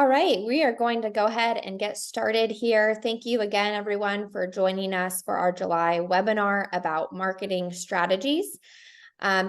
right, we are going to go ahead and get started here. Thank you again, everyone, for joining us for our July webinar about marketing strategies.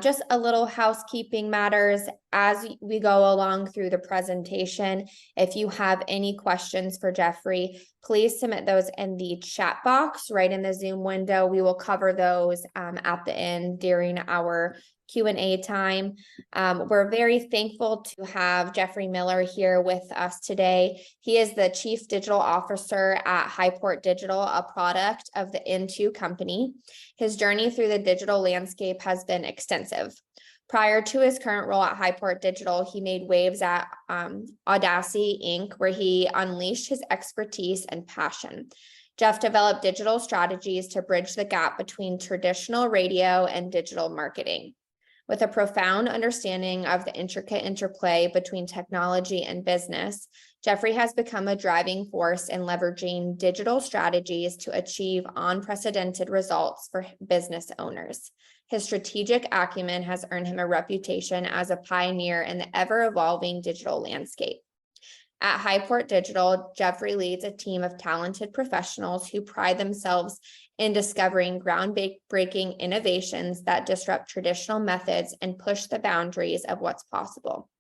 Just a little housekeeping matters as we go along through the presentation. If you have any questions for Jeffrey, please submit those in the chat box right in the Zoom window. We will cover those at the end during our Q&A time. We're very thankful to have Jeffrey Miller here with us today. He is the Chief Digital Officer at Highport Digital, a product of the N2 company. His journey through the digital landscape has been extensive. Prior to his current role at Highport Digital, he made waves at Audacity Inc., where he unleashed his expertise and passion. Jeff developed digital strategies to bridge the gap between traditional radio and digital marketing. With a profound understanding of the intricate interplay between technology and business, Jeffrey has become a driving force in leveraging digital strategies to achieve unprecedented results for business owners. His strategic acumen has earned him a reputation as a pioneer in the ever-evolving digital landscape. At Highport Digital, Jeffrey leads a team of talented professionals who pride themselves in discovering groundbreaking innovations that disrupt traditional methods and push the boundaries of what's possible.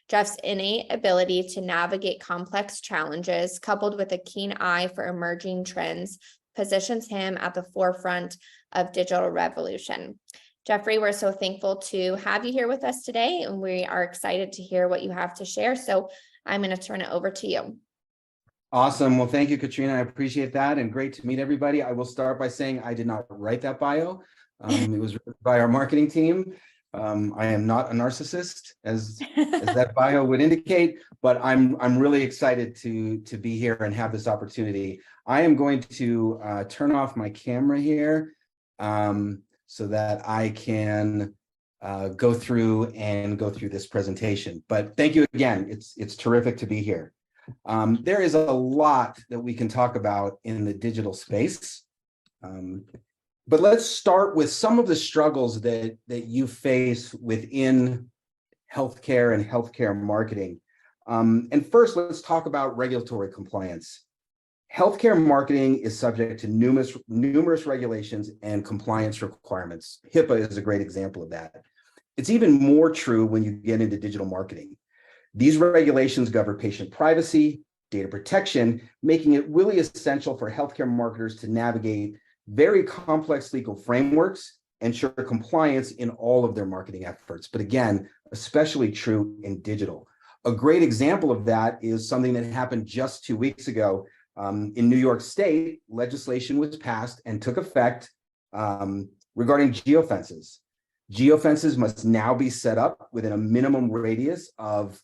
Jeff's innate ability to navigate complex challenges, coupled with a keen eye for emerging trends, positions him at the forefront of digital revolution. Jeffrey, we're so thankful to have you here with us today, and we are excited to hear what you have to share. So I'm going to turn it over to you. Awesome. Well, thank you, Katrina. I appreciate that, and great to meet everybody. I will start by saying I did not write that bio. It was written by our marketing team. I am not a narcissist, as that bio would indicate, but I'm really excited to be here and have this opportunity. I am going to turn off my camera here so that I can go through this presentation. But thank you again. It's terrific to be here. There is a lot that we can talk about in the digital space. But let's start with some of the struggles that you face within healthcare and healthcare marketing. And first, let's talk about regulatory compliance. Healthcare marketing is subject to numerous regulations and compliance requirements. HIPAA is a great example of that. It's even more true when you get into digital marketing. These regulations govern patient privacy, data protection, making it really essential for healthcare marketers to navigate very complex legal frameworks, ensure compliance in all of their marketing efforts. But again, especially true in digital. A great example of that is something that happened just 2 weeks ago. In New York State, legislation was passed and took effect regarding geofences. Geofences must now be set up within a minimum radius of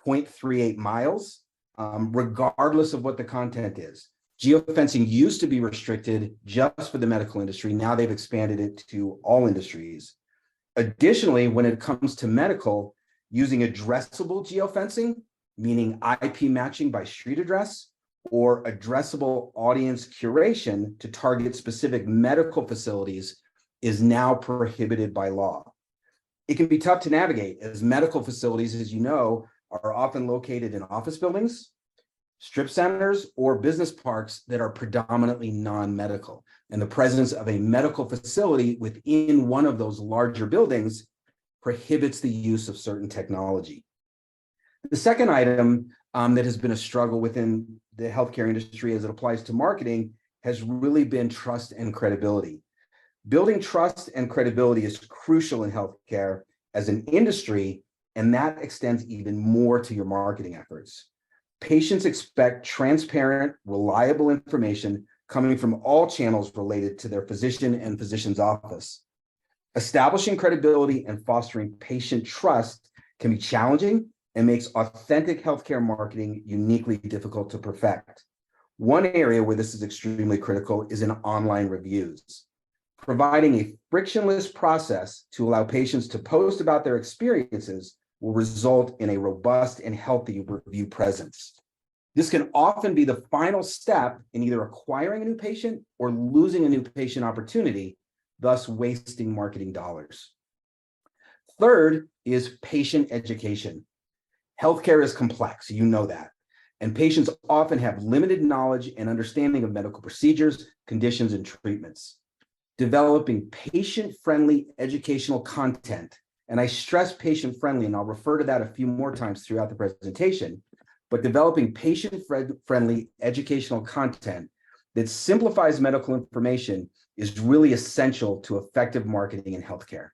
0.38 miles, regardless of what the content is. Geofencing used to be restricted just for the medical industry. Now they've expanded it to all industries. Additionally, when it comes to medical, using addressable geofencing, meaning IP matching by street address, or addressable audience curation to target specific medical facilities, is now prohibited by law. It can be tough to navigate, as medical facilities, as you know, are often located in office buildings, strip centers, or business parks that are predominantly non-medical. And the presence of a medical facility within one of those larger buildings prohibits the use of certain technology. The second item that has been a struggle within the healthcare industry as it applies to marketing has really been trust and credibility. Building trust and credibility is crucial in healthcare as an industry, and that extends even more to your marketing efforts. Patients expect transparent, reliable information coming from all channels related to their physician and physician's office. Establishing credibility and fostering patient trust can be challenging and makes authentic healthcare marketing uniquely difficult to perfect. One area where this is extremely critical is in online reviews. Providing a frictionless process to allow patients to post about their experiences will result in a robust and healthy review presence. This can often be the final step in either acquiring a new patient or losing a new patient opportunity, thus wasting marketing dollars. Third is patient education. Healthcare is complex, you know that. and patients often have limited knowledge and understanding of medical procedures, conditions, and treatments. Developing patient-friendly educational content, and I stress patient-friendly, and I'll refer to that a few more times throughout the presentation, but developing patient-friendly educational content that simplifies medical information is really essential to effective marketing in healthcare.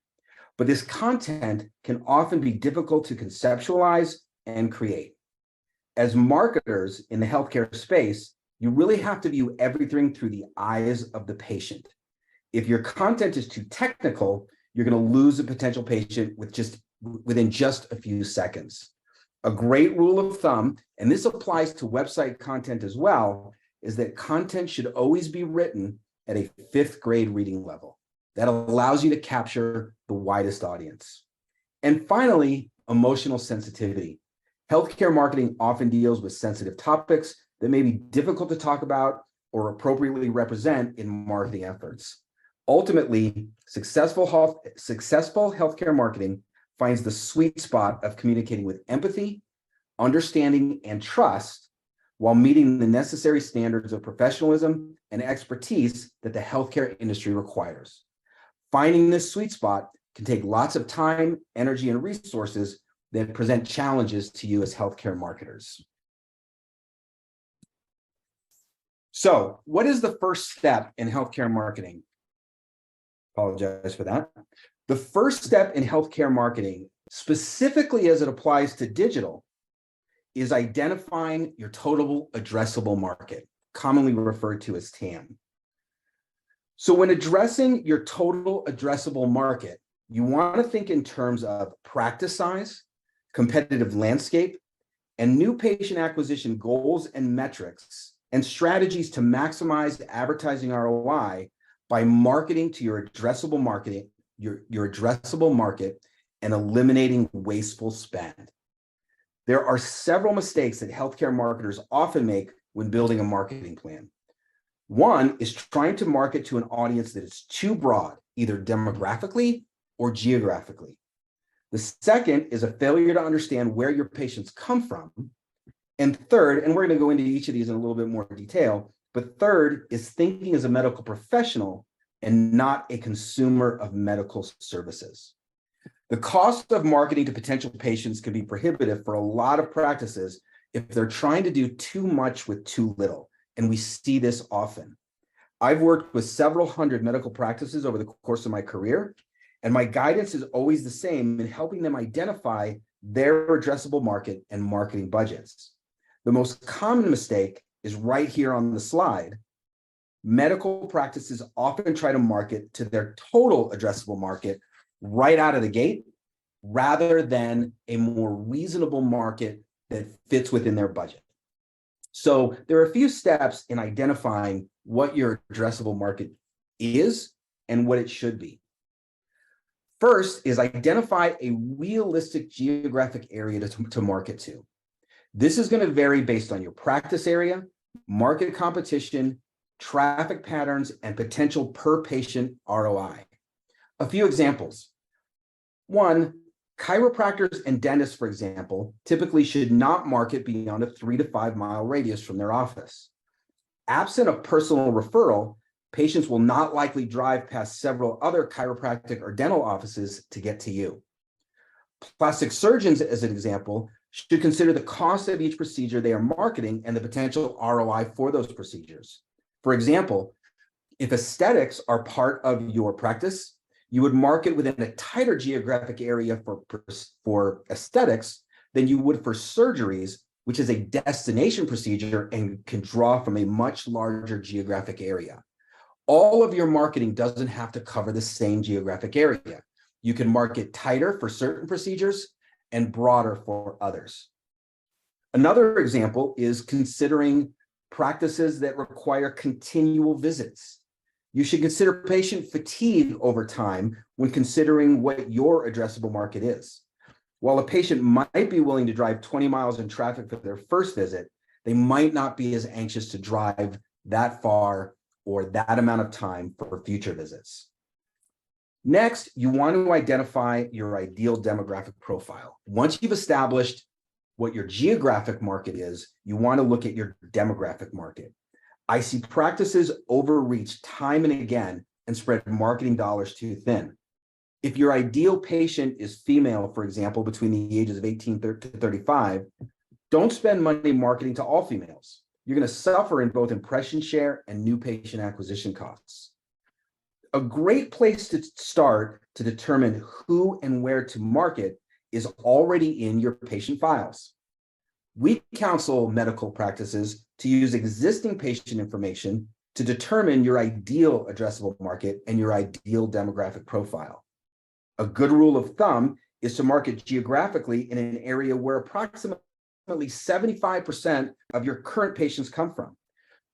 But this content can often be difficult to conceptualize and create. As marketers in the healthcare space, you really have to view everything through the eyes of the patient. If your content is too technical, you're going to lose a potential patient within just a few seconds. A great rule of thumb, and this applies to website content as well, is that content should always be written at a 5th grade reading level. That allows you to capture the widest audience. And finally, emotional sensitivity. Healthcare marketing often deals with sensitive topics that may be difficult to talk about or appropriately represent in marketing efforts. Ultimately, successful healthcare marketing finds the sweet spot of communicating with empathy, understanding, and trust while meeting the necessary standards of professionalism and expertise that the healthcare industry requires. Finding this sweet spot can take lots of time, energy, and resources that present challenges to you as healthcare marketers. So, what is the first step in healthcare marketing? Apologize for that. The first step in healthcare marketing, specifically as it applies to digital, is identifying your total addressable market, commonly referred to as TAM. So when addressing your total addressable market, you want to think in terms of practice size, competitive landscape, and new patient acquisition goals and metrics, and strategies to maximize advertising ROI by marketing to your addressable market, your addressable market, and eliminating wasteful spend. There are several mistakes that healthcare marketers often make when building a marketing plan. One is trying to market to an audience that is too broad, either demographically or geographically. The second is a failure to understand where your patients come from. And third, and we're going to go into each of these in a little bit more detail, but third is thinking as a medical professional and not a consumer of medical services. The cost of marketing to potential patients can be prohibitive for a lot of practices if they're trying to do too much with too little, and we see this often. I've worked with several hundred medical practices over the course of my career, and my guidance is always the same in helping them identify their addressable market and marketing budgets. The most common mistake is right here on the slide. Medical practices often try to market to their total addressable market right out of the gate, rather than a more reasonable market that fits within their budget. So there are a few steps in identifying what your addressable market is and what it should be. First is identify a realistic geographic area to market to. This is going to vary based on your practice area, market competition, traffic patterns, and potential per patient ROI. A few examples. One, chiropractors and dentists, for example, typically should not market beyond a 3 to 5 mile radius from their office. Absent a personal referral, patients will not likely drive past several other chiropractic or dental offices to get to you. Plastic surgeons, as an example, should consider the cost of each procedure they are marketing and the potential ROI for those procedures. For example, if aesthetics are part of your practice, you would market within a tighter geographic area for aesthetics than you would for surgeries, which is a destination procedure and can draw from a much larger geographic area. All of your marketing doesn't have to cover the same geographic area. You can market tighter for certain procedures and broader for others. Another example is considering practices that require continual visits. You should consider patient fatigue over time when considering what your addressable market is. While a patient might be willing to drive 20 miles in traffic for their first visit, they might not be as anxious to drive that far or that amount of time for future visits. Next, you want to identify your ideal demographic profile. Once you've established what your geographic market is, you want to look at your demographic market. I see practices overreach time and again and spread marketing dollars too thin. If your ideal patient is female, for example, between the ages of 18 to 35, don't spend money marketing to all females. You're going to suffer in both impression share and new patient acquisition costs. A great place to start to determine who and where to market is already in your patient files. We counsel medical practices to use existing patient information to determine your ideal addressable market and your ideal demographic profile. A good rule of thumb is to market geographically in an area where approximately 75% of your current patients come from.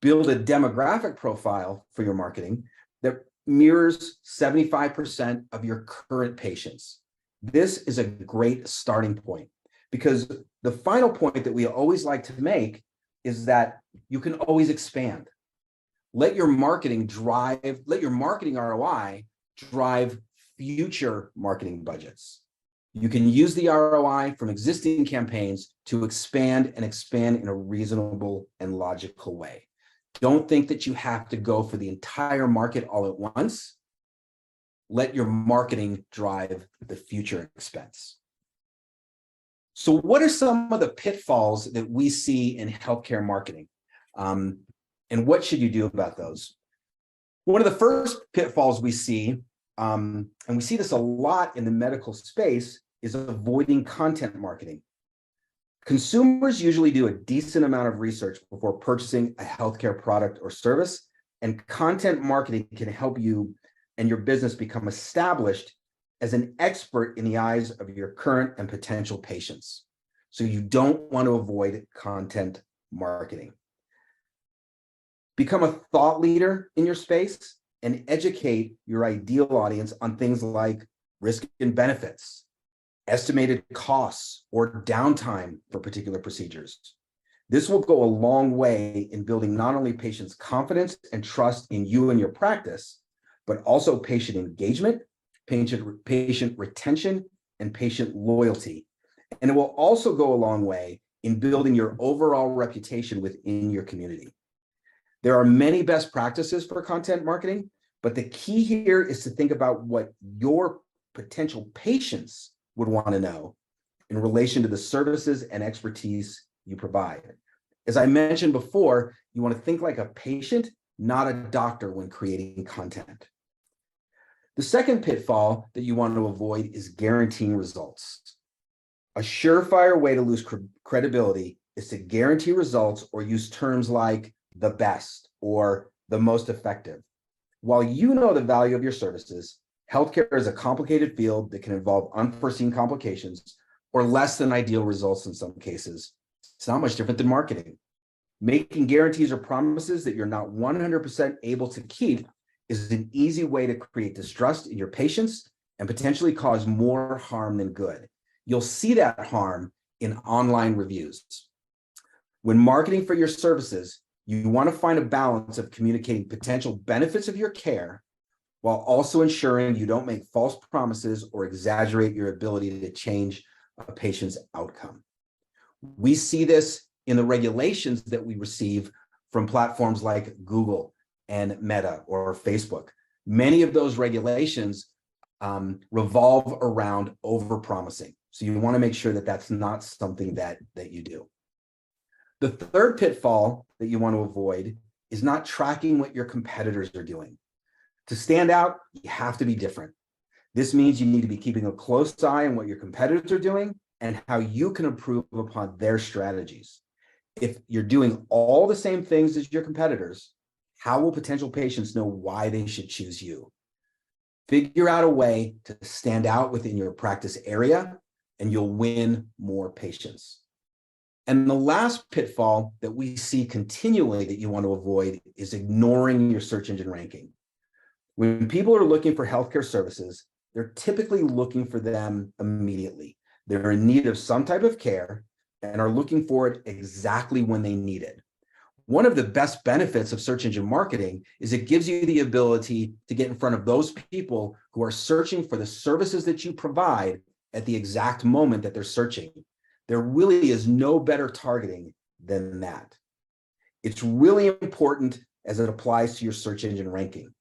Build a demographic profile for your marketing that mirrors 75% of your current patients. This is a great starting point, because the final point that we always like to make is that you can always expand. Let your marketing ROI drive future marketing budgets. You can use the ROI from existing campaigns to expand in a reasonable and logical way. Don't think that you have to go for the entire market all at once. Let your marketing drive the future expense. So what are some of the pitfalls that we see in healthcare marketing? And what should you do about those? One of the first pitfalls we see, and we see this a lot in the medical space, is avoiding content marketing. Consumers usually do a decent amount of research before purchasing a healthcare product or service, and content marketing can help you and your business become established as an expert in the eyes of your current and potential patients. So you don't want to avoid content marketing. Become a thought leader in your space and educate your ideal audience on things like risk and benefits, estimated costs, or downtime for particular procedures. This will go a long way in building not only patients' confidence and trust in you and your practice, but also patient engagement, patient retention, and patient loyalty. And it will also go a long way in building your overall reputation within your community. There are many best practices for content marketing, but the key here is to think about what your potential patients would want to know in relation to the services and expertise you provide. As I mentioned before, you want to think like a patient, not a doctor, when creating content. The second pitfall that you want to avoid is guaranteeing results. A surefire way to lose credibility is to guarantee results or use terms like the best or the most effective. While you know the value of your services, healthcare is a complicated field that can involve unforeseen complications or less than ideal results in some cases. It's not much different than marketing. Making guarantees or promises that you're not 100% able to keep is an easy way to create distrust in your patients and potentially cause more harm than good. You'll see that harm in online reviews. When marketing for your services, you want to find a balance of communicating potential benefits of your care while also ensuring you don't make false promises or exaggerate your ability to change a patient's outcome. We see this in the regulations that we receive from platforms like Google and Meta or Facebook. Many of those regulations revolve around overpromising. So you want to make sure that that's not something that you do. The third pitfall that you want to avoid is not tracking what your competitors are doing. To stand out, you have to be different. This means you need to be keeping a close eye on what your competitors are doing and how you can improve upon their strategies. If you're doing all the same things as your competitors, how will potential patients know why they should choose you? Figure out a way to stand out within your practice area, and you'll win more patients. And the last pitfall that we see continually that you want to avoid is ignoring your search engine ranking. When people are looking for healthcare services, they're typically looking for them immediately. They're in need of some type of care and are looking for it exactly when they need it. One of the best benefits of search engine marketing is it gives you the ability to get in front of those people who are searching for the services that you provide at the exact moment that they're searching. There really is no better targeting than that. It's really important as it applies to your search engine ranking.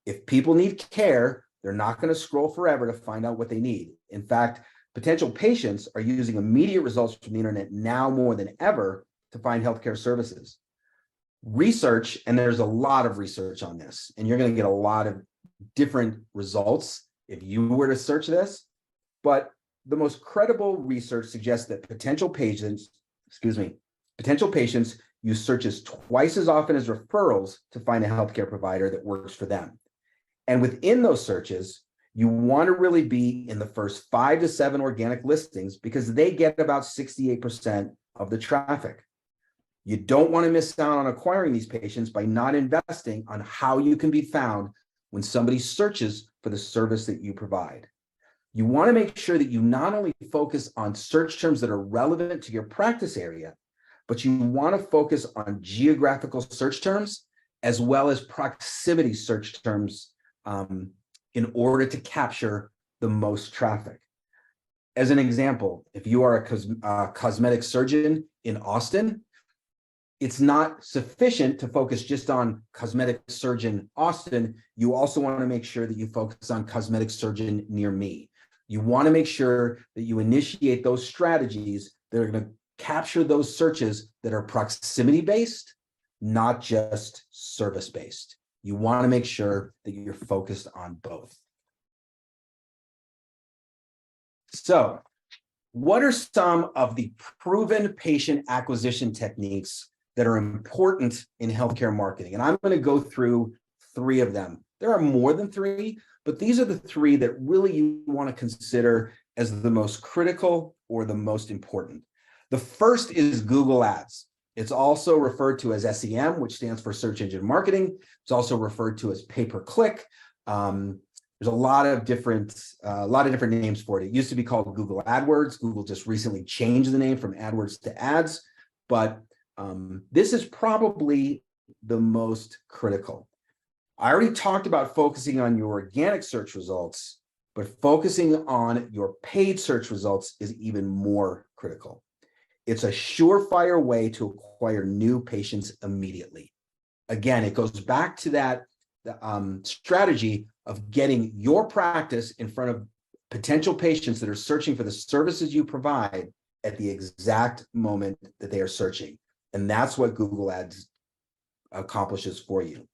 If people need care, they're not going to scroll forever to find out what they need. In fact, potential patients are using immediate results from the internet now more than ever to find healthcare services. Research, and there's a lot of research on this, and you're going to get a lot of different results if you were to search this, but the most credible research suggests that potential patients use searches twice as often as referrals to find a healthcare provider that works for them. And within those searches, you want to really be in the first 5 to 7 organic listings because they get about 68% of the traffic. You don't want to miss out on acquiring these patients by not investing on how you can be found when somebody searches for the service that you provide. You want to make sure that you not only focus on search terms that are relevant to your practice area, but you want to focus on geographical search terms as well as proximity search terms in order to capture the most traffic. As an example, if you are a cosmetic surgeon in Austin, it's not sufficient to focus just on cosmetic surgeon Austin. You also want to make sure that you focus on cosmetic surgeon near me. You want to make sure that you initiate those strategies that are going to capture those searches that are proximity based, not just service based. You want to make sure that you're focused on both. So, what are some of the proven patient acquisition techniques that are important in healthcare marketing? And I'm going to go through 3 of them. There are more than 3, but these are the 3 that really you want to consider as the most critical or the most important. The first is Google Ads. It's also referred to as SEM, which stands for search engine marketing. It's also referred to as pay-per-click. There's a lot of different names for it. It used to be called Google AdWords. Google just recently changed the name from AdWords to Ads, but this is probably the most critical. I already talked about focusing on your organic search results, but focusing on your paid search results is even more critical. It's a surefire way to acquire new patients immediately. Again, it goes back to that strategy of getting your practice in front of potential patients that are searching for the services you provide at the exact moment that they are searching. And that's what Google Ads accomplishes for you.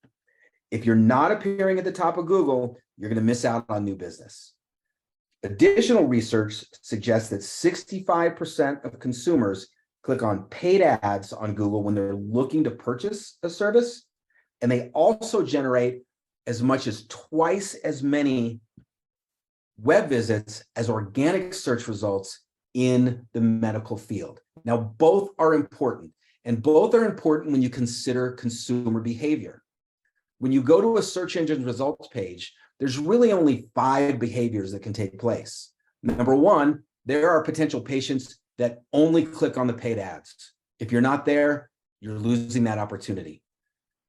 If you're not appearing at the top of Google, you're going to miss out on new business. Additional research suggests that 65% of consumers click on paid ads on Google when they're looking to purchase a service, and they also generate as much as twice as many web visits as organic search results in the medical field. Now, both are important, and both are important when you consider consumer behavior. When you go to a search engine results page, there's really only 5 behaviors that can take place. Number 1, there are potential patients that only click on the paid ads. If you're not there, you're losing that opportunity.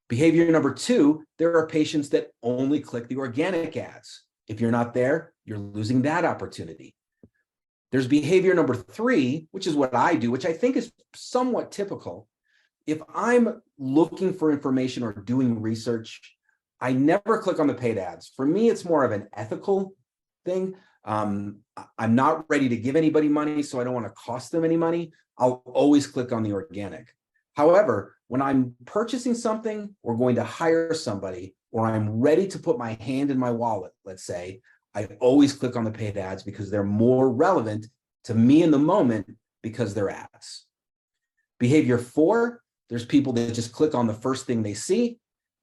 Behavior number 2, there are patients that only click the organic ads. If you're not there, you're losing that opportunity. There's behavior number 3, which is what I do, which I think is somewhat typical. If I'm looking for information or doing research, I never click on the paid ads. For me, it's more of an ethical thing. I'm not ready to give anybody money, so I don't want to cost them any money. I'll always click on the organic. However, when I'm purchasing something or going to hire somebody, or I'm ready to put my hand in my wallet, let's say, I always click on the paid ads because they're more relevant to me in the moment because they're ads. Behavior 4, there's people that just click on the first thing they see.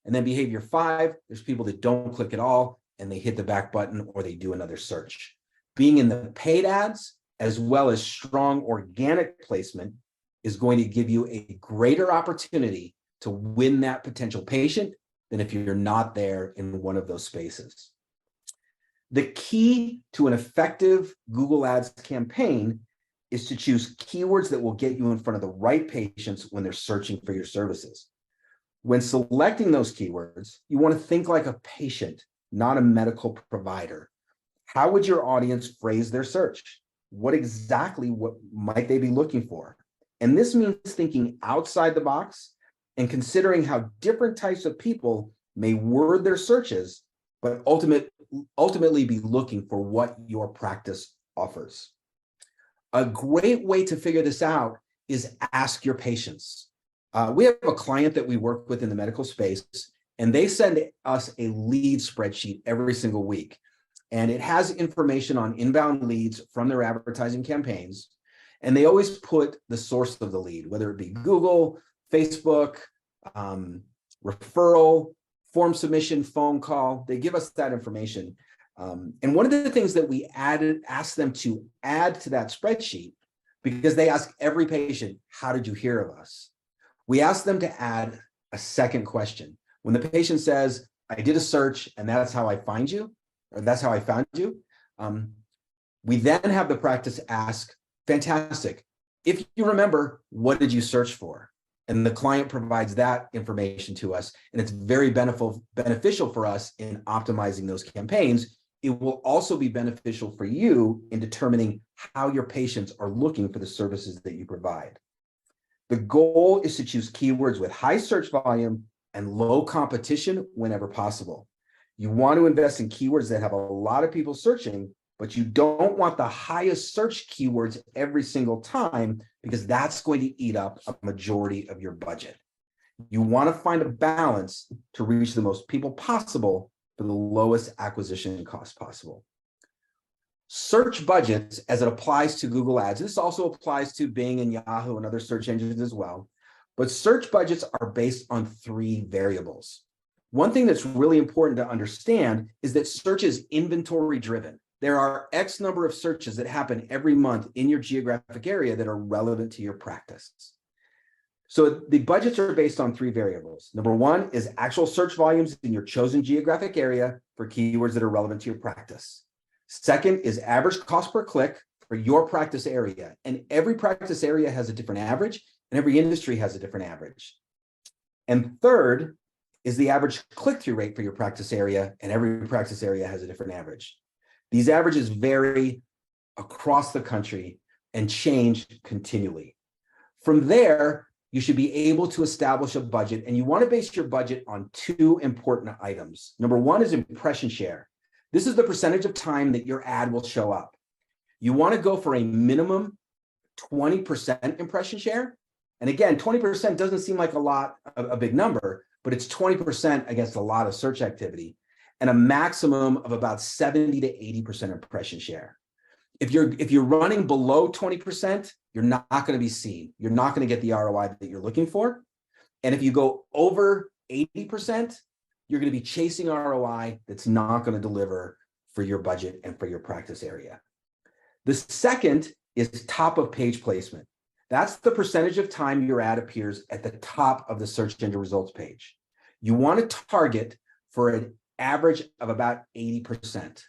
And then behavior 5, there's people that don't click at all and they hit the back button or they do another search. Being in the paid ads as well as strong organic placement is going to give you a greater opportunity to win that potential patient than if you're not there in one of those spaces. The key to an effective Google Ads campaign is to choose keywords that will get you in front of the right patients when they're searching for your services. When selecting those keywords, you want to think like a patient, not a medical provider. How would your audience phrase their search? what might they be looking for? And this means thinking outside the box and considering how different types of people may word their searches, but ultimately be looking for what your practice offers. A great way to figure this out is ask your patients. We have a client that we work with in the medical space, and they send us a lead spreadsheet every single week. And it has information on inbound leads from their advertising campaigns. And they always put the source of the lead, whether it be Google, Facebook, referral, form submission, phone call. They give us that information. And one of the things that we asked them to add to that spreadsheet, because they ask every patient, how did you hear of us? We asked them to add a second question. When the patient says, I did a search and that's how I find you, or that's how I found you, we then have the practice ask, fantastic. If you remember, what did you search for? And the client provides that information to us, and it's very beneficial for us in optimizing those campaigns. It will also be beneficial for you in determining how your patients are looking for the services that you provide. The goal is to choose keywords with high search volume and low competition whenever possible. You want to invest in keywords that have a lot of people searching, but you don't want the highest search keywords every single time, because that's going to eat up a majority of your budget. You want to find a balance to reach the most people possible for the lowest acquisition cost possible. Search budgets, as it applies to Google Ads, this also applies to Bing and Yahoo and other search engines as well, but search budgets are based on 3 variables. One thing that's really important to understand is that search is inventory driven. There are X number of searches that happen every month in your geographic area that are relevant to your practice. So the budgets are based on 3 variables. Number 1 is actual search volumes in your chosen geographic area for keywords that are relevant to your practice. Second is average cost per click for your practice area. And every practice area has a different average, and every industry has a different average. And third is the average click-through rate for your practice area, and every practice area has a different average. These averages vary across the country and change continually. From there, you should be able to establish a budget, and you want to base your budget on 2 important items. Number 1 is impression share. This is the percentage of time that your ad will show up. You want to go for a minimum 20% impression share. And again, 20% doesn't seem like a big number, but it's 20% against a lot of search activity, and a maximum of about 70 to 80% impression share. If you're running below 20%, you're not going to be seen. You're not going to get the ROI that you're looking for. And if you go over 80%, you're going to be chasing ROI that's not going to deliver for your budget and for your practice area. The second is top of page placement. That's the percentage of time your ad appears at the top of the search engine results page. You want to target for an average of about 80%.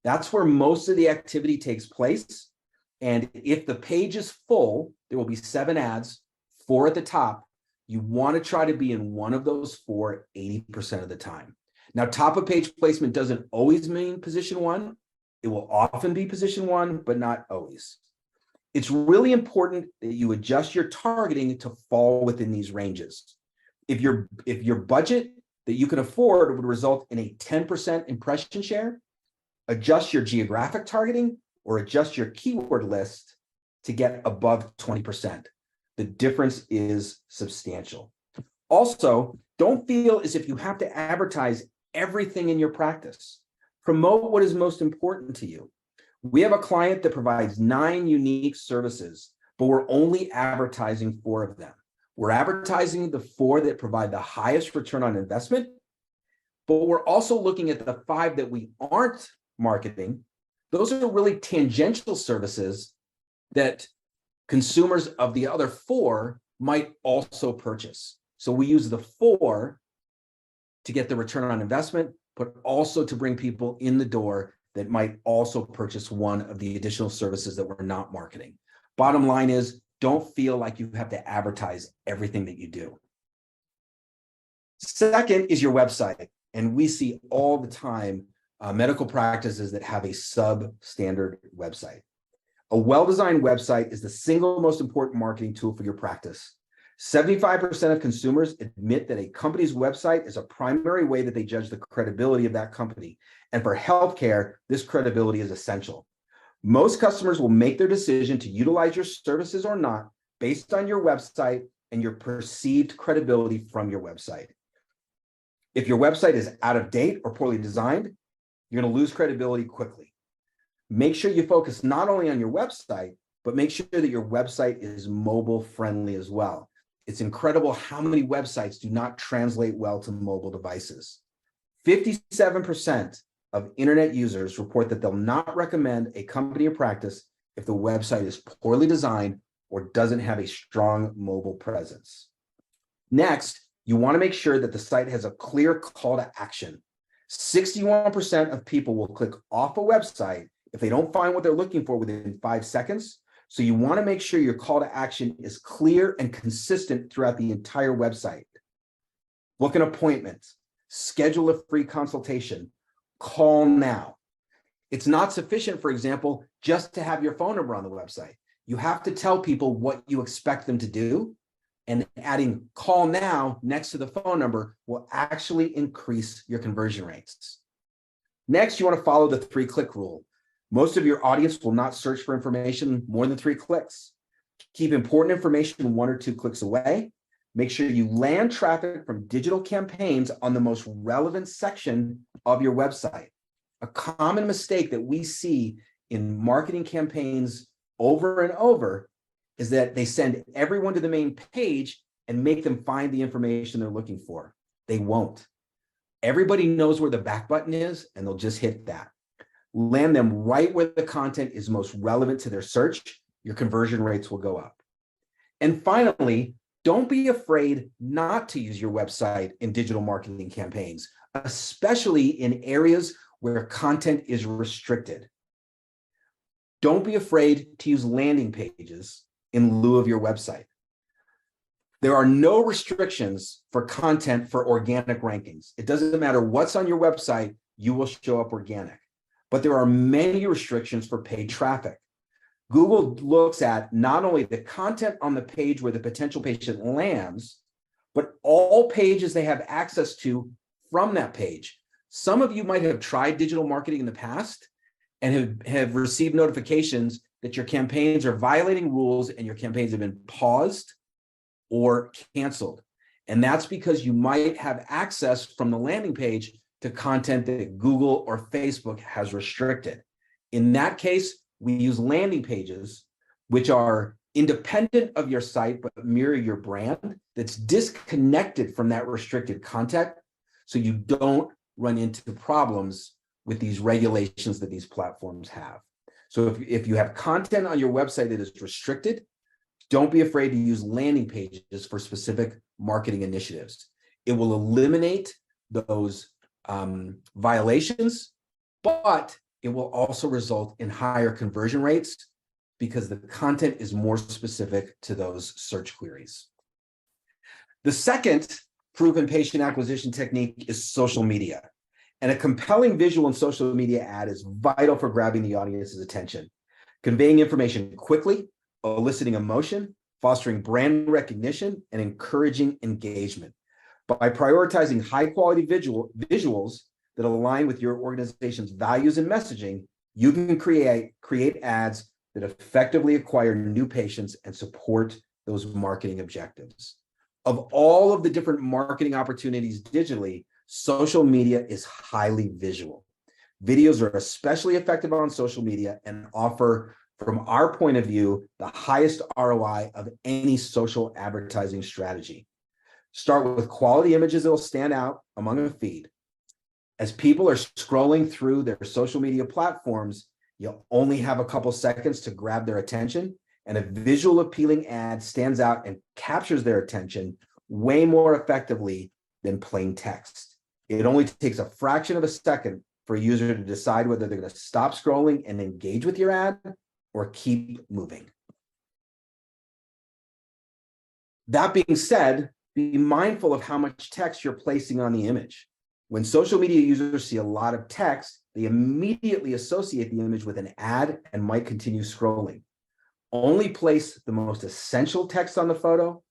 That's where most of the activity takes place. And if the page is full, there will be 7 ads, 4 at the top. You want to try to be in one of those 4 80% of the time. Now, top of page placement doesn't always mean position 1. It will often be position 1, but not always. It's really important that you adjust your targeting to fall within these ranges. If your budget that you can afford would result in a 10% impression share, adjust your geographic targeting or adjust your keyword list to get above 20%. The difference is substantial. Also, don't feel as if you have to advertise everything in your practice. Promote what is most important to you. We have a client that provides 9 unique services, but we're only advertising 4 of them. We're advertising the 4 that provide the highest return on investment, but we're also looking at the 5 that we aren't marketing. Those are really tangential services that consumers of the other 4 might also purchase. So we use the 4 to get the return on investment, but also to bring people in the door that might also purchase one of the additional services that we're not marketing. Bottom line is, don't feel like you have to advertise everything that you do. Second is your website. And we see all the time medical practices that have a substandard website. A well-designed website is the single most important marketing tool for your practice. 75% of consumers admit that a company's website is a primary way that they judge the credibility of that company. And for healthcare, this credibility is essential. Most customers will make their decision to utilize your services or not based on your website and your perceived credibility from your website. If your website is out of date or poorly designed, you're going to lose credibility quickly. Make sure you focus not only on your website, but make sure that your website is mobile friendly as well. It's incredible how many websites do not translate well to mobile devices. 57% of internet users report that they'll not recommend a company or practice if the website is poorly designed or doesn't have a strong mobile presence. Next, you want to make sure that the site has a clear call to action. 61% of people will click off a website if they don't find what they're looking for within 5 seconds. So you want to make sure your call to action is clear and consistent throughout the entire website. Book an appointment, schedule a free consultation, call now. It's not sufficient, for example, just to have your phone number on the website. You have to tell people what you expect them to do, and adding call now next to the phone number will actually increase your conversion rates. Next, you want to follow the 3-click rule. Most of your audience will not search for information more than 3 clicks. Keep important information 1 or 2 clicks away. Make sure you land traffic from digital campaigns on the most relevant section of your website. A common mistake that we see in marketing campaigns over and over is that they send everyone to the main page and make them find the information they're looking for. They won't. Everybody knows where the back button is, and they'll just hit that. Land them right where the content is most relevant to their search. Your conversion rates will go up. And finally, don't be afraid not to use your website in digital marketing campaigns, especially in areas where content is restricted. Don't be afraid to use landing pages in lieu of your website. There are no restrictions for content for organic rankings. It doesn't matter what's on your website, you will show up organic. But there are many restrictions for paid traffic. Google looks at not only the content on the page where the potential patient lands, but all pages they have access to from that page. Some of you might have tried digital marketing in the past and have received notifications that your campaigns are violating rules and your campaigns have been paused or canceled. And that's because you might have access from the landing page to content that Google or Facebook has restricted. In that case, we use landing pages, which are independent of your site, but mirror your brand, that's disconnected from that restricted content, so you don't run into problems with these regulations that these platforms have. So if you have content on your website that is restricted, don't be afraid to use landing pages for specific marketing initiatives. It will eliminate those violations, but it will also result in higher conversion rates because the content is more specific to those search queries. The second proven patient acquisition technique is social media. And a compelling visual and social media ad is vital for grabbing the audience's attention, conveying information quickly, eliciting emotion, fostering brand recognition, and encouraging engagement. By prioritizing high-quality visuals that align with your organization's values and messaging, you can create ads that effectively acquire new patients and support those marketing objectives. Of all of the different marketing opportunities digitally, social media is highly visual. Videos are especially effective on social media and offer, from our point of view, the highest ROI of any social advertising strategy. Start with quality images that will stand out among a feed. As people are scrolling through their social media platforms, you'll only have a couple seconds to grab their attention, and a visual appealing ad stands out and captures their attention way more effectively than plain text. It only takes a fraction of a second for a user to decide whether they're going to stop scrolling and engage with your ad or keep moving. That being said, be mindful of how much text you're placing on the image. When social media users see a lot of text, they immediately associate the image with an ad and might continue scrolling. Only place the most essential text on the photo,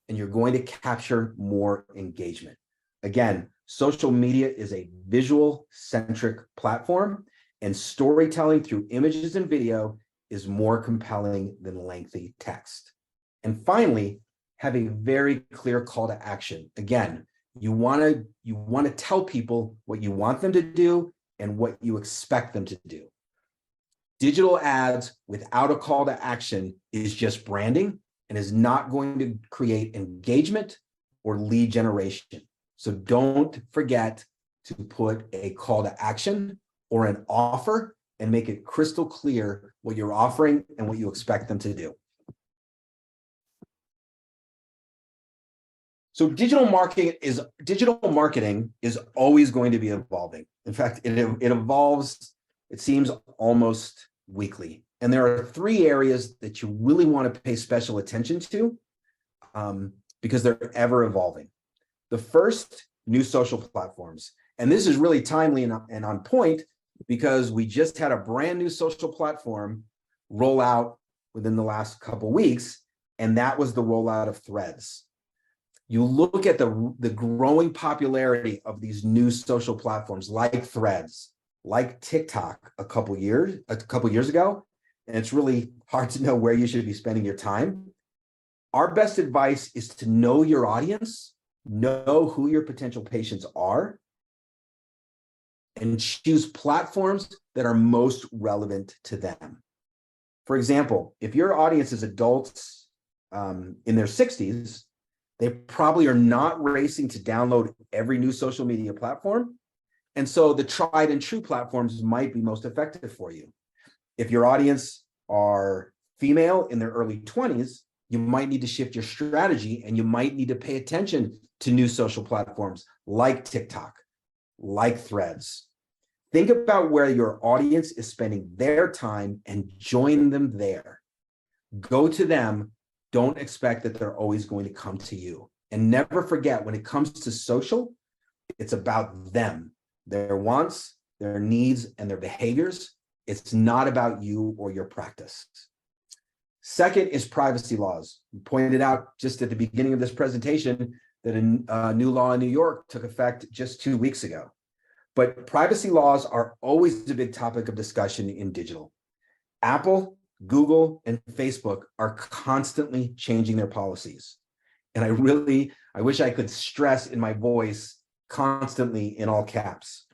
and you're going to capture more engagement. Again, social media is a visual-centric platform, and storytelling through images and video is more compelling than lengthy text. And finally, have a very clear call to action. Again, you want to tell people what you want them to do and what you expect them to do. Digital ads without a call to action is just branding and is not going to create engagement or lead generation. So don't forget to put a call to action or an offer and make it crystal clear what you're offering and what you expect them to do. So digital marketing is always going to be evolving. In fact, it evolves, it seems, almost weekly. And there are 3 areas that you really want to pay special attention to because they're ever evolving. The first, new social platforms. And this is really timely and on point because we just had a brand new social platform roll out within the last couple weeks, and that was the rollout of Threads. You look at the growing popularity of these new social platforms like Threads, like TikTok a couple years ago, and it's really hard to know where you should be spending your time. Our best advice is to know your audience, know who your potential patients are, and choose platforms that are most relevant to them. For example, if your audience is adults in their 60s, they probably are not racing to download every new social media platform. And so the tried and true platforms might be most effective for you. If your audience are female in their early 20s, you might need to shift your strategy and you might need to pay attention to new social platforms like TikTok, like Threads. Think about where your audience is spending their time and join them there. Go to them. Don't expect that they're always going to come to you. And never forget, when it comes to social, it's about them, their wants, their needs, and their behaviors. It's not about you or your practice. Second is privacy laws. We pointed out just at the beginning of this presentation that a new law in New York took effect just 2 weeks ago. But privacy laws are always a big topic of discussion in digital. Apple, Google, and Facebook are constantly changing their policies. And I wish I could stress in my voice constantly in all caps.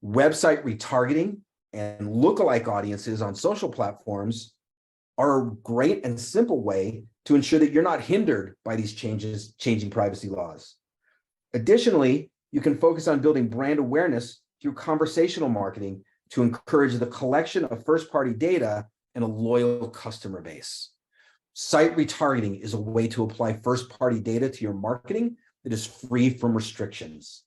Website retargeting and lookalike audiences on social platforms are a great and simple way to ensure that you're not hindered by these changing privacy laws. Additionally, you can focus on building brand awareness through conversational marketing to encourage the collection of first-party data and a loyal customer base. Site retargeting is a way to apply first-party data to your marketing that is free from restrictions.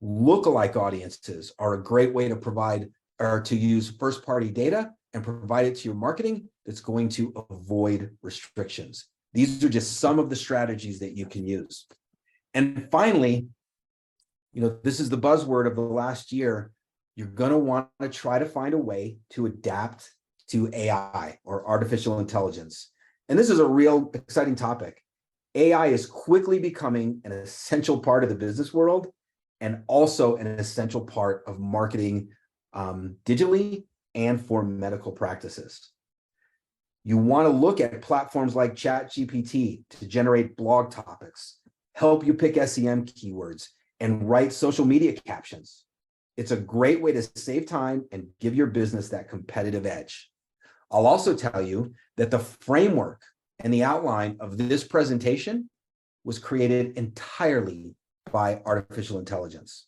Lookalike audiences are a great way to use first-party data and provide it to your marketing that's going to avoid restrictions. These are just some of the strategies that you can use. And finally, this is the buzzword of the last year. You're going to want to try to find a way to adapt to AI or artificial intelligence. And this is a real exciting topic. AI is quickly becoming an essential part of the business world and also an essential part of marketing digitally and for medical practices. You want to look at platforms like ChatGPT to generate blog topics, help you pick SEM keywords, and write social media captions. It's a great way to save time and give your business that competitive edge. I'll also tell you that the framework and the outline of this presentation was created entirely by artificial intelligence.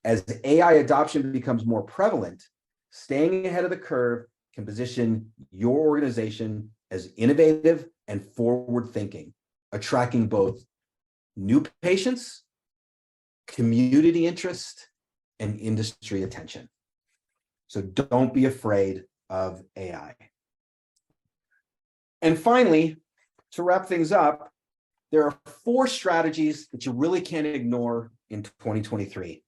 As AI adoption becomes more prevalent, staying ahead of the curve can position your organization as innovative and forward-thinking, attracting both new patients, community interest, and industry attention. So don't be afraid of AI. And finally, to wrap things up, there are 4 strategies that you really can't ignore in 2023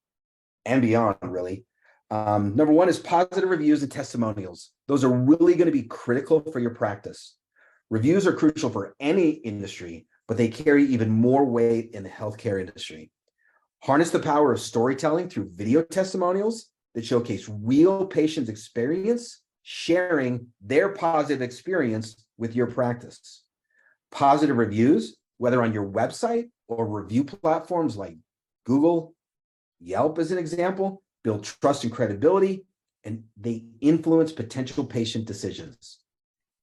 and beyond, really. Number one is positive reviews and testimonials. Those are really going to be critical for your practice. Reviews are crucial for any industry, but they carry even more weight in the healthcare industry. Harness the power of storytelling through video testimonials that showcase real patients' experience, sharing their positive experience with your practice. Positive reviews, whether on your website or review platforms like Google, Yelp as an example, build trust and credibility, and they influence potential patient decisions.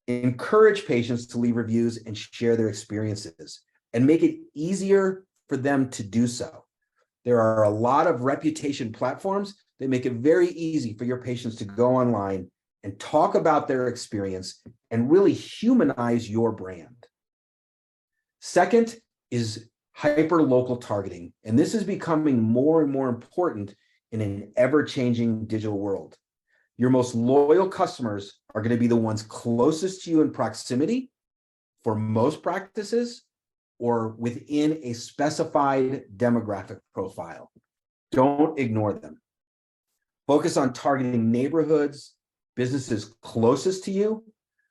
Encourage patients to leave reviews and share their experiences, and make it easier for them to do so. There are a lot of reputation platforms that make it very easy for your patients to go online and talk about their experience and really humanize your brand. Second is hyper-local targeting, and this is becoming more and more important in an ever-changing digital world. Your most loyal customers are going to be the ones closest to you in proximity for most practices or within a specified demographic profile. Don't ignore them. Focus on targeting neighborhoods, businesses closest to you,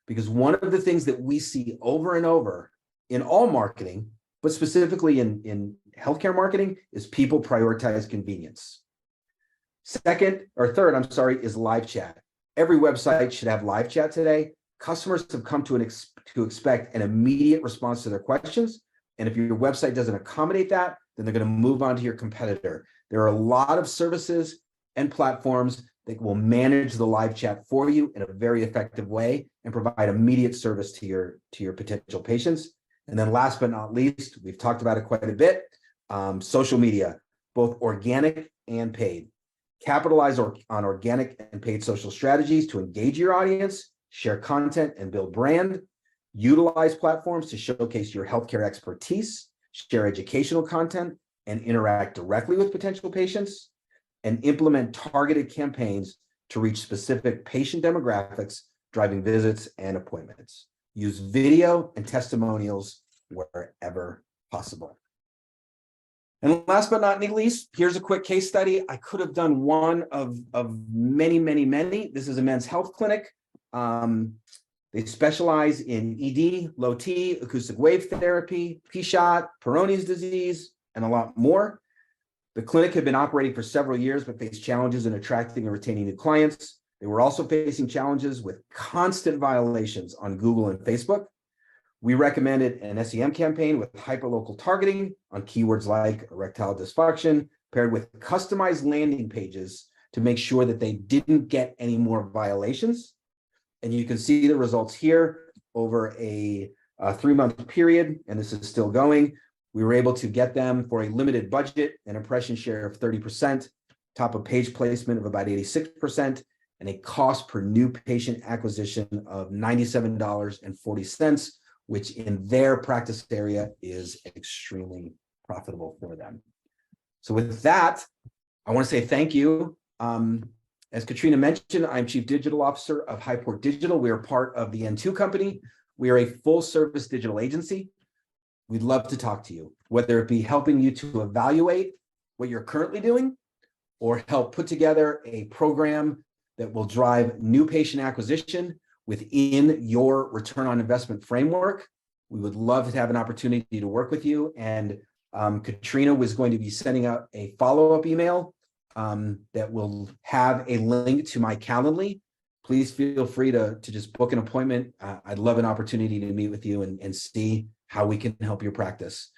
because one of the things that we see over and over in all marketing, but specifically in healthcare marketing, is people prioritize convenience. Third, is live chat. Every website should have live chat today. Customers have come to expect an immediate response to their questions. And if your website doesn't accommodate that, then they're going to move on to your competitor. There are a lot of services and platforms that will manage the live chat for you in a very effective way and provide immediate service to your potential patients. And then last but not least, we've talked about it quite a bit, social media, both organic and paid. Capitalize on organic and paid social strategies to engage your audience, share content, and build brand. Utilize platforms to showcase your healthcare expertise, share educational content, and interact directly with potential patients. And implement targeted campaigns to reach specific patient demographics, driving visits and appointments. Use video and testimonials wherever possible. And last but not least, here's a quick case study. I could have done one of many. This is a men's health clinic. They specialize in ED, low T, acoustic wave therapy, P-shot, Peyronie's disease, and a lot more. The clinic had been operating for several years, but faced challenges in attracting and retaining new clients. They were also facing challenges with constant violations on Google and Facebook. We recommended an SEM campaign with hyperlocal targeting on keywords like erectile dysfunction, paired with customized landing pages to make sure that they didn't get any more violations. And you can see the results here over a 3-month period, and this is still going. We were able to get them for a limited budget, an impression share of 30%, top of page placement of about 86%, and a cost per new patient acquisition of $97.40, which in their practice area is extremely profitable for them. So with that, I want to say thank you. As Katrina mentioned, I'm Chief Digital Officer of Highport Digital. We are part of the N2 company. We are a full-service digital agency. We'd love to talk to you, whether it be helping you to evaluate what you're currently doing or help put together a program that will drive new patient acquisition within your return on investment framework. We would love to have an opportunity to work with you. And Katrina was going to be sending out a follow-up email that will have a link to my Calendly. Please feel free to just book an appointment. I'd love an opportunity to meet with you and see how we can help your practice.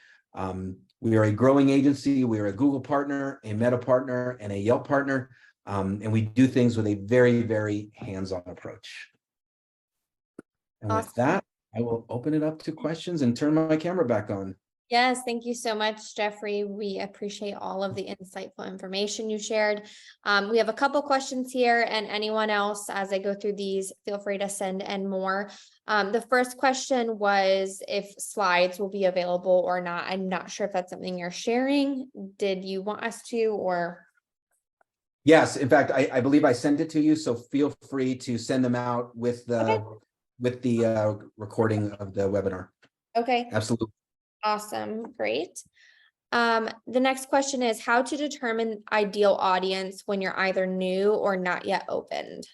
We are a growing agency. We are a Google partner, a Meta partner, and a Yelp partner. And we do things with a very, very hands-on approach. And Awesome. With that, I will open it up to questions and turn my camera back on. Yes, thank you so much, Jeffrey. We appreciate all of the insightful information you shared. We have a couple questions here, and anyone else, as I go through these, feel free to send in more. The first question was if slides will be available or not. I'm not sure if that's something you're sharing. Did you want us to, or? Yes, in fact, I believe I sent it to you, so feel free to send them out with the recording of the webinar. Okay. Absolutely. Awesome. Great. The next question is how to determine ideal audience when you're either new or not yet opened.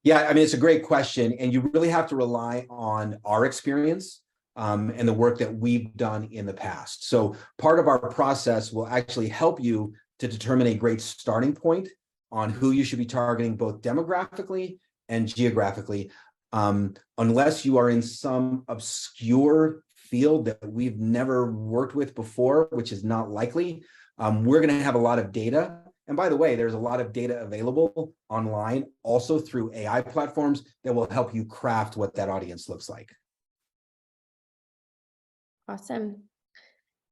Yeah, I mean, it's a great question, and you really have to rely on our experience and the work that we've done in the past. So part of our process will actually help you to determine a great starting point on who you should be targeting, both demographically and geographically, unless you are in some obscure field that we've never worked with before, which is not likely. We're going to have a lot of data. And by the way, there's a lot of data available online, also through AI platforms that will help you craft what that audience looks like. Awesome.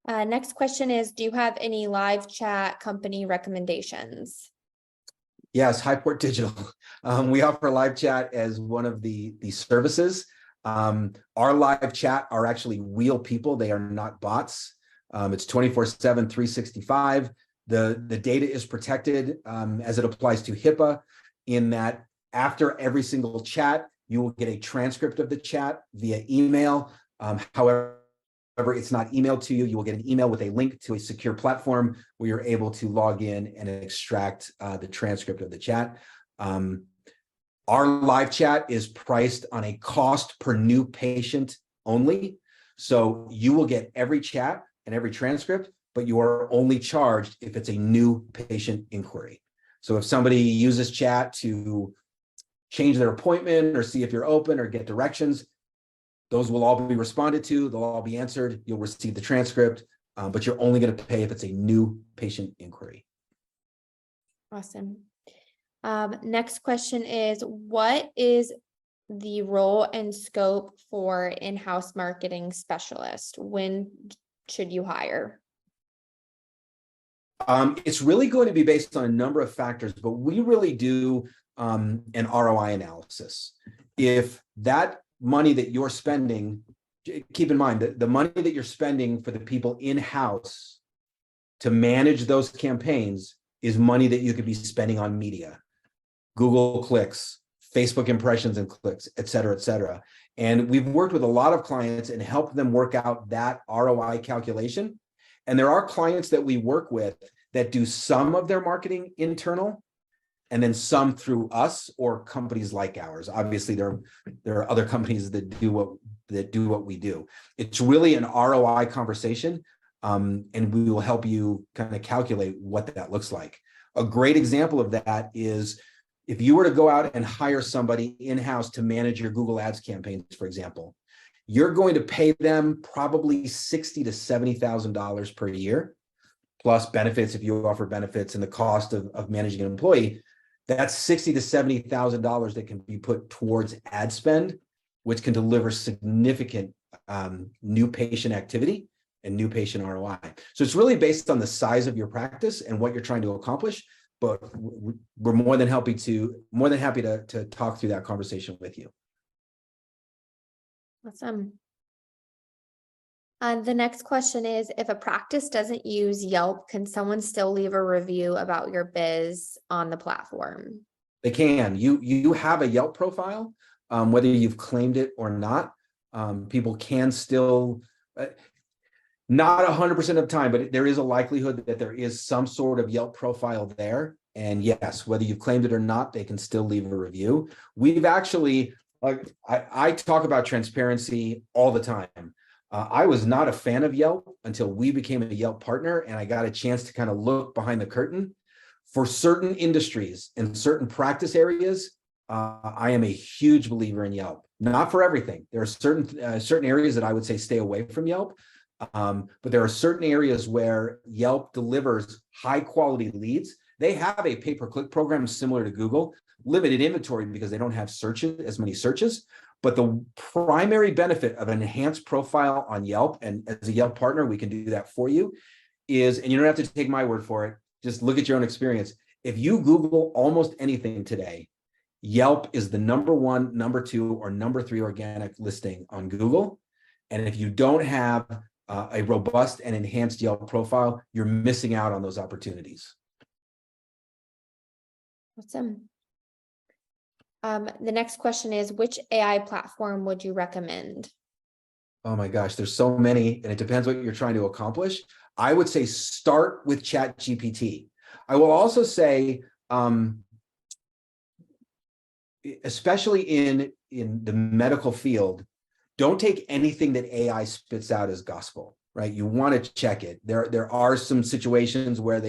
Next question is, do you have any live chat company recommendations? Yes, Highport Digital. We offer live chat as one of the services. Our live chat are actually real people. They are not bots. It's 24/7, 365. The data is protected as it applies to HIPAA, in that after every single chat, you will get a transcript of the chat via email. However, it's not emailed to you. You will get an email with a link to a secure platform where you're able to log in and extract the transcript of the chat. Our live chat is priced on a cost per new patient only. So you will get every chat and every transcript, but you are only charged if it's a new patient inquiry. So if somebody uses chat to change their appointment or see if you're open or get directions, those will all be responded to. They'll all be answered. You'll receive the transcript, but you're only going to pay if it's a new patient inquiry. Awesome. Next question is, what is the role and scope for in-house marketing specialist? When should you hire? It's really going to be based on a number of factors, but we really do an ROI analysis. If that money that you're spending, keep in mind that the money that you're spending for the people in-house to manage those campaigns is money that you could be spending on media, Google clicks, Facebook impressions and clicks, et cetera, et cetera. And we've worked with a lot of clients and helped them work out that ROI calculation. And there are clients that we work with that do some of their marketing internal and then some through us or companies like ours. Obviously, there are other companies that do what we do. It's really an ROI conversation, and we will help you kind of calculate what that looks like. A great example of that is if you were to go out and hire somebody in-house to manage your Google Ads campaigns, for example, you're going to pay them probably $60,000 to $70,000 per year, plus benefits if you offer benefits and the cost of managing an employee. That's $60,000 to $70,000 that can be put towards ad spend, which can deliver significant new patient activity and new patient ROI. So it's really based on the size of your practice and what you're trying to accomplish. But we're more than happy to talk through that conversation with you. Awesome. The next question is, if a practice doesn't use Yelp, can someone still leave a review about your biz on the platform? They can. You have a Yelp profile, whether you've claimed it or not. People can still, not 100% of the time, but there is a likelihood that there is some sort of Yelp profile there. And yes, whether you've claimed it or not, they can still leave a review. We've actually, I talk about transparency all the time. I was not a fan of Yelp until we became a Yelp partner, and I got a chance to kind of look behind the curtain. For certain industries and certain practice areas, I am a huge believer in Yelp. Not for everything. There are certain areas that I would say stay away from Yelp, but there are certain areas where Yelp delivers high quality leads. They have a pay-per-click program similar to Google, limited inventory because they don't have as many searches. But the primary benefit of an enhanced profile on Yelp, and as a Yelp partner, we can do that for you, is, and you don't have to take my word for it, just look at your own experience. If you Google almost anything today, Yelp is the #1, #2, or #3 organic listing on Google. And if you don't have a robust and enhanced Yelp profile, you're missing out on those opportunities. Awesome. The next question is, which AI platform would you recommend? Oh my gosh, there's so many, and it depends what you're trying to accomplish. I would say start with ChatGPT. I will also say, especially in the medical field, don't take anything that AI spits out as gospel, right? You want to check it. There are some situations where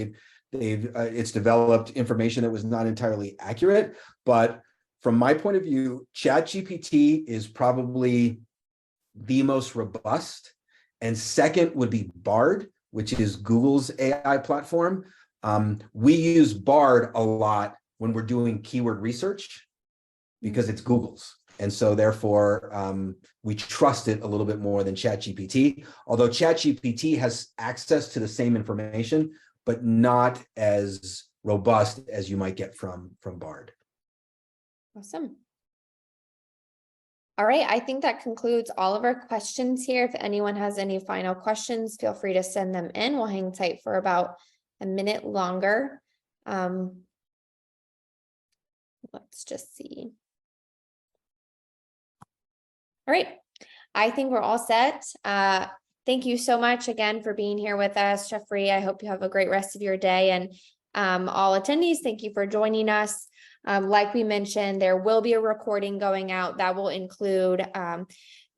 it's developed information that was not entirely accurate, but from my point of view, ChatGPT is probably the most robust. And second would be Bard, which is Google's AI platform. We use Bard a lot when we're doing keyword research because it's Google's. And so therefore, we trust it a little bit more than ChatGPT, although ChatGPT has access to the same information, but not as robust as you might get from Bard. Awesome. All right, I think that concludes all of our questions here. If anyone has any final questions, feel free to send them in. We'll hang tight for about a minute longer. Let's just see. All right, I think we're all set. Thank you so much again for being here with us, Jeffrey. I hope you have a great rest of your day, and all attendees, thank you for joining us. Like we mentioned, there will be a recording going out that will include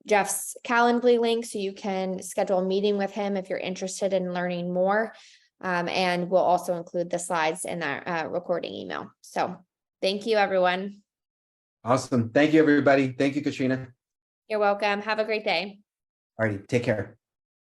Jeff's Calendly link, so you can schedule a meeting with him if you're interested in learning more. And we'll also include the slides in that recording email. So thank you, everyone. Awesome. Thank you, everybody. Thank you, Katrina. You're welcome. Have a great day. All righty. Take care.